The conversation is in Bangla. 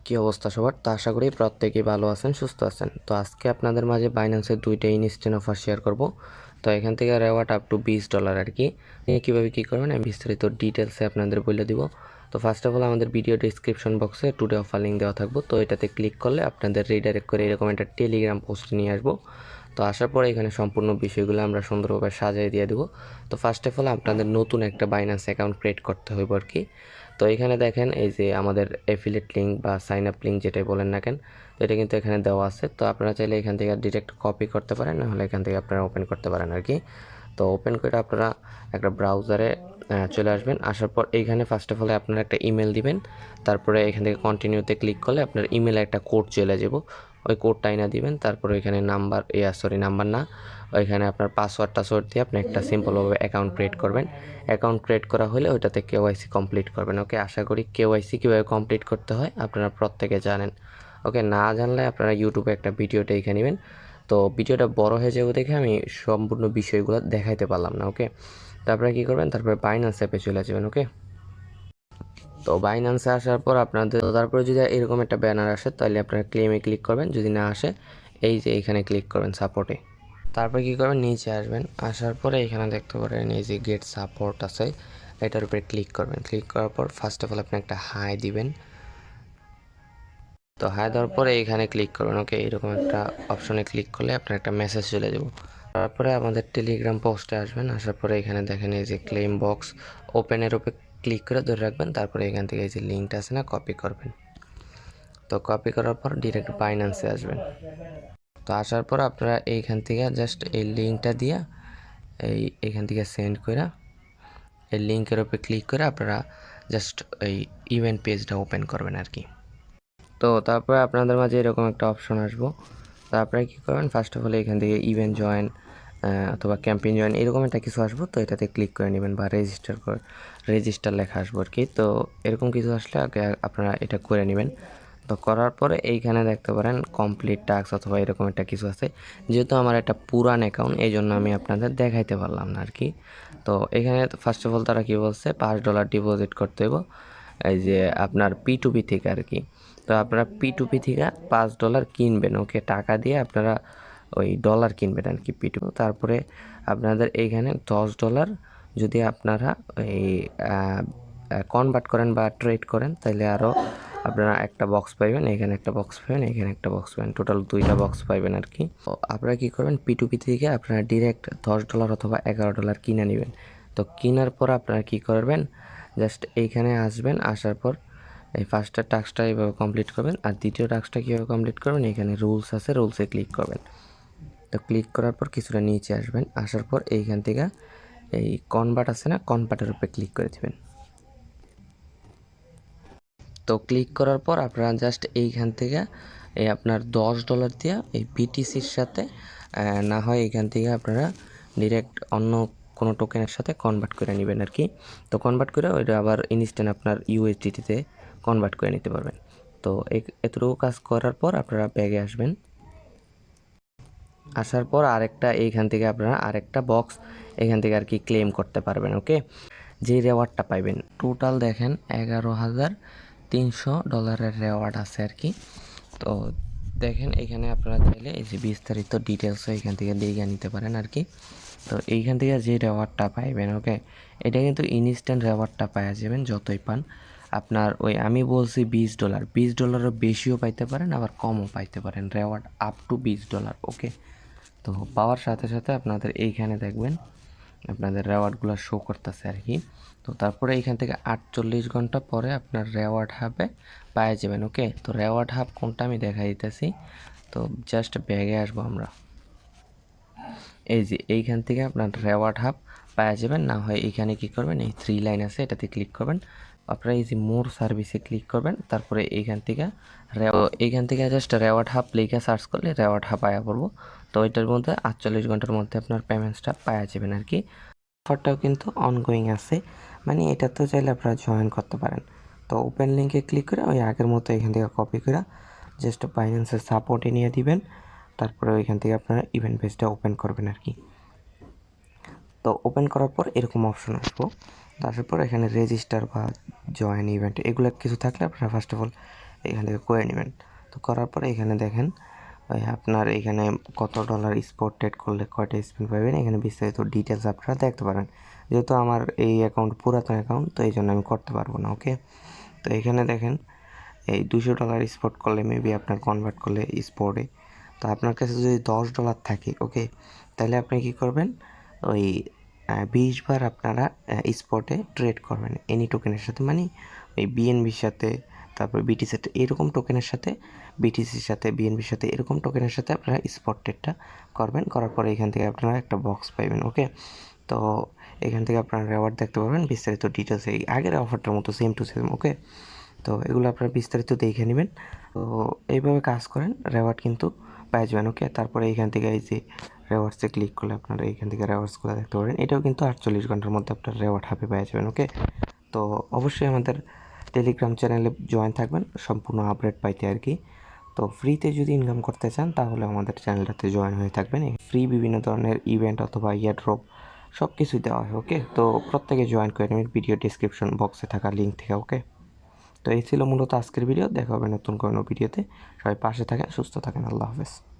কী অবস্থা সবার? তো আশা করি প্রত্যেকেই ভালো আছেন, সুস্থ আছেন। তো আজকে আপনাদের মাঝে বাইন্যান্সের 2টা ইনস্ট্যান্ট অফার শেয়ার করব। তো এখান থেকে রেওয়ার্ড আপ টু $20 আর কি। কীভাবে কী করবেন আমি বিস্তারিত ডিটেলসে আপনাদের বলে দিব। তো ফার্স্ট অফ অল আমাদের ভিডিও ডিসক্রিপশন বক্সে টুডে অফার লিঙ্ক দেওয়া থাকবো। তো এটাতে ক্লিক করলে আপনাদের রিডাইরেক্ট করে এরকম একটা টেলিগ্রাম পোস্ট নিয়ে আসবো। তো আসার পরে এখানে সম্পূর্ণ বিষয়গুলো আমরা সুন্দরভাবে সাজিয়ে দিয়ে দেবো। তো ফার্স্ট অফ অল আপনাদের নতুন একটা বাইন্যান্স অ্যাকাউন্ট ক্রিয়েট করতে হইব আর কি। তো এখানে দেখেন এই যে আমাদের অ্যাফিলিয়েট লিঙ্ক বা সাইন আপ লিঙ্ক যেটাই বলেন না কেন, এটা কিন্তু এখানে দেওয়া আছে। তো আপনারা চাইলে এখান থেকে ডিরেক্ট কপি করতে পারেন, নাহলে এখান থেকে আপনারা ওপেন করতে পারেন আর কি। তো ওপেন করে আপনারা একটা ব্রাউজারে চলে আসবেন। আসার পর এইখানে ফার্স্ট অফ অল আপনারা একটা ইমেল দিবেন। তারপরে এখান থেকে কন্টিনিউতে ক্লিক করলে আপনার ইমেলে একটা কোড চলে যাব, ওই কোডটা না দিবেন। তারপরে ওইখানে নাম্বার না, ওইখানে আপনার পাসওয়ার্ড দিয়ে আপনি একটা সিম্পলভাবে অ্যাকাউন্ট ক্রিয়েট করবেন। অ্যাকাউন্ট ক্রিয়েট করা হলে ওইটাতে কেওয়াইসি কমপ্লিট করবেন। ওকে, আশা করি কেওয়াইসি কীভাবে কমপ্লিট করতে হয় আপনারা প্রত্যেকে জানেন। ওকে, না জানলে আপনারা ইউটিউবে একটা ভিডিও দেখে নেবেন। তো ভিডিওটা বড় হয়ে যাবে দেখে আমি সম্পূর্ণ বিষয়গুলো দেখাইতে পারলাম না। ওকে, তারপরে কী করবেন, তারপরে বাইন্যান্স অ্যাপে চলে যাবেন। ওকে, তো বাইন্যান্সে আসার পর আপনাদের তারপরে যদি এরকম একটা ব্যানার আসে তাহলে আপনারা ক্লেমে ক্লিক করবেন। যদি না আসে এই যে এইখানে ক্লিক করবেন সাপোর্টে। তারপরে কী করবেন, নিচে আসবেন। আসার পরে এখানে দেখতে পারেন এই যে গেট সাপোর্ট আছে, এটার উপরে ক্লিক করবেন। ক্লিক করার পর ফার্স্ট অফ অল আপনি একটা হাই দিবেন। তো হাই দেওয়ার পরে এইখানে ক্লিক করবেন। ওকে, এরকম একটা অপশনে ক্লিক করলে আপনার একটা মেসেজ চলে যাব। তারপরে আমাদের টেলিগ্রাম পোস্টে আসবেন। আসার পরে এখানে দেখেন এই যে ক্লেম বক্স, ওপেনের উপরে ক্লিক করে ধরে রাখবেন। তারপরে এখান থেকে এই যে লিঙ্কটা আছে না, কপি করবেন। তো কপি করার পর ডিরেক্ট বাইন্যান্সে আসবেন। তো আসার পর আপনারা এইখান থেকে জাস্ট এই লিঙ্কটা দিয়া এইখান থেকে সেন্ড করে এই লিঙ্কের উপরে ক্লিক করে আপনারা জাস্ট এই ইভেন্ট পেজটা ওপেন করবেন আর কি। তো তারপরে আপনাদের মাঝে এরকম একটা অপশন আসবো। তারপরে কী করবেন, ফার্স্ট অফ অল এখান থেকে ইভেন্ট জয়েন অথবা ক্যাম্পেইন জয়েন এরকম একটা কিছু আসবো। তো এটাতে ক্লিক করে নেবেন বা রেজিস্টার লেখা আসবো আর কি। তো এরকম কিছু আসলে আগে আপনারা এটা করে নেবেন। তো করার পরে এইখানে দেখতে পারেন কমপ্লিট টাস্ক অথবা এরকম একটা কিছু আছে। যেহেতু আমার একটা পুরান অ্যাকাউন্ট, এই জন্য আমি আপনাদের দেখাইতে পারলাম না আর কি। তো এখানে ফার্স্ট অফ অল তারা কী বলছে, $5 ডিপোজিট করতে হইব এই যে আপনার P2P থেকে আর কি। তো আপনারা P2P থেকে $5 কিনবেন। ওকে, টাকা দিয়ে আপনারা ওই ডলার কিনবেন আর কি P2P। তারপরে আপনাদের এইখানে $10 যদি আপনারা এই কনভার্ট করেন বা ট্রেড করেন তাহলে আরও আপনারা একটা বক্স পাইবেন, এখানে একটা বক্স পাইবেন, এখানে একটা বক্স পাবেন, টোটাল 2টা বক্স পাইবেন আর কি। তো আপনারা কী করবেন, P2P থেকে আপনারা ডিরেক্ট $10 অথবা $11 কিনে নেবেন। তো কেনার পর আপনারা কী করবেন, জাস্ট এইখানে আসবেন। আসার পর এই ফার্স্টের টাস্কটা এইভাবে কমপ্লিট করবেন। আর দ্বিতীয় টাস্কটা কীভাবে কমপ্লিট করবেন, এখানে রুলস আছে, রুলসে ক্লিক করবেন। তো ক্লিক করার পর কিছুটা নিচে আসবেন। আসার পর এইখান থেকে এই কনভার্ট আছে না, কনভার্টের উপরে ক্লিক করে দেবেন। তো ক্লিক করার পর আপনারা জাস্ট এইখান থেকে এই আপনার $10 দিয়ে এই BTCর সাথে না হয় এইখান থেকে আপনারা ডিরেক্ট অন্য কোনো টোকেনের সাথে কনভার্ট করে নেবেন আর কি। তো কনভার্ট করে ওইটা আবার ইনস্ট্যান্ট আপনার USDT-তে কনভার্ট করে নিতে পারবেন। তো এতটুকু কাজ করার পর আপনারা ব্যাগে আসবেন। আসার পর এইখান থেকে আপনারা আরেকটা বক্স এখান থেকে আর কি ক্লেম করতে পারবেন। ওকে, যে রেওয়ার্ডটা পাইবেন টোটাল দেখেন $11,300 রেওয়ার্ড আছে আর কি। তো দেখেন এখানে আপনারা চাইলে এই যে বিস্তারিত ডিটেলসও এখান থেকে দেখে নিতে পারেন আর কি। তো এইখান থেকে যে রেওয়ার্ডটা পাইবেন, ওকে, এটা কিন্তু ইনস্ট্যান্ট রেওয়ার্ডটা পাওয়া যাবেন যতই পান। আপনার ওই আমি বলছি $20 বেশিও পাইতে পারেন, আবার কমও পাইতে পারেন, রেওয়ার্ড আপ টু $20। ওকে, তো পাওয়ার সাথে সাথে আপনাদের এইখানে দেখবেন আপনাদের রেওয়ার্ডগুলো শো করতেছে আর কি। তো তারপরে এইখান থেকে 48 ঘন্টা পরে আপনার রেওয়ার্ড হাবে পেয়ে যাবেন। ওকে, তো রেওয়ার্ড হাব কোনটা আমি দেখা দিতেছি। তো জাস্ট ব্যাগে আসবো আমরা, এই যে এইখান থেকে আপনার রেওয়ার্ড হাব পেয়ে যাবেন। না হয় এইখানে কী করবেন, এই 3 লাইন আছে এটাতে ক্লিক করবেন। আপনারা এই যে মোর সার্ভিসে ক্লিক করবেন। তারপরে এইখান থেকে জাস্ট রেওয়ার্ড হাব লিখে সার্চ করলে রেওয়ার্ড হাব আয়া পড়বো। তো ওইটার মধ্যে 48 ঘন্টার মধ্যে আপনার পেমেন্টসটা পাওয়া যাবেন আর কি। অফারটাও কিন্তু অনগোয়িং আছে, মানে এটা তো চাইলে আপনারা জয়েন করতে পারেন। তো ওপেন লিঙ্কে ক্লিক করে ওই আগের মতো এখান থেকে কপি করে জাস্ট বাইন্যান্সের সাপোর্টে নিয়ে দিবেন। তারপরে ওইখান থেকে আপনারা ইভেন্ট পেজটা ওপেন করবেন আর কি। তো ওপেন করার পর এরকম অপশন আসবো। তারপর এখানে রেজিস্টার বা জয়েন ইভেন্ট এগুলো কিছু থাকলে আপনারা ফার্স্ট অফ অল এখান থেকে করে নেবেন। তো করার পরে এখানে দেখেন ওই আপনার এখানে কত ডলার স্পট ট্রেড করলে কয়টা স্পিন পাবেন, এখানে বিস্তারিত ডিটেলস আপনারা দেখতে পারেন। যেহেতু আমার এই অ্যাকাউন্ট পুরাতন অ্যাকাউন্ট, তো এই জন্য আমি করতে পারবো না। ওকে, তো এখানে দেখেন এই $200 স্পট করলে মেবি আপনার কনভার্ট করলে স্পটে, তো আপনার কাছে যদি $10 থাকে, ওকে, তাহলে আপনি কী করবেন, ওই 20 বার আপনারা স্পটে ট্রেড করবেন এনি টোকেনের সাথে, মানে ওই বিএনবির সাথে, তারপর বিটিসির সাথে, এরকম টোকেনের সাথে, বিটিসির সাথে, বিএনবির সাথে, এরকম টোকেনের সাথে আপনারা স্পট ট্রেডটা করবেন। করার পরে এখান থেকে আপনারা একটা বক্স পাইবেন। ওকে, তো এখান থেকে আপনারা রেওয়ার্ড দেখতে পাবেন, বিস্তারিত ডিটেলস এই আগের অফারটার মতো সেম টু সেম। ওকে, তো এগুলো আপনারা বিস্তারিত দেখে নেবেন। তো এইভাবে কাজ করেন, রেওয়ার্ড কিন্তু পেয়ে যাবেন। ওকে, তারপরে এইখান থেকে এই যে রেওয়ার্ডসে ক্লিক করলে আপনারা এইখান থেকে রেওয়ার্ডসগুলো দেখতে পারেন। এটাও কিন্তু 48 ঘন্টার মধ্যে আপনার রেওয়ার্ড হাতে পেয়ে যাবেন। ওকে, তো অবশ্যই আমাদের টেলিগ্রাম চ্যানেলে জয়েন থাকবেন সম্পূর্ণ আপডেট পাইতে আর কি। তো ফ্রিতে যদি ইনকাম করতে চান তাহলে আমাদের চ্যানেলটাতে জয়েন হয়ে থাকবেন। ফ্রি বিভিন্ন ধরনের ইভেন্ট অথবা ইয়ারড্রপ সব কিছুই দেওয়া হয়। ওকে, তো প্রত্যেকে জয়েন করে নেবেন ভিডিও ডিসক্রিপশন বক্সে থাকা লিঙ্ক থেকে। ওকে, তো এই ছিল মূলত আজকের ভিডিও। দেখা হবে নতুন কোনো ভিডিওতে। সবাই পাশে থাকেন, সুস্থ থাকেন। আল্লাহ হাফেজ।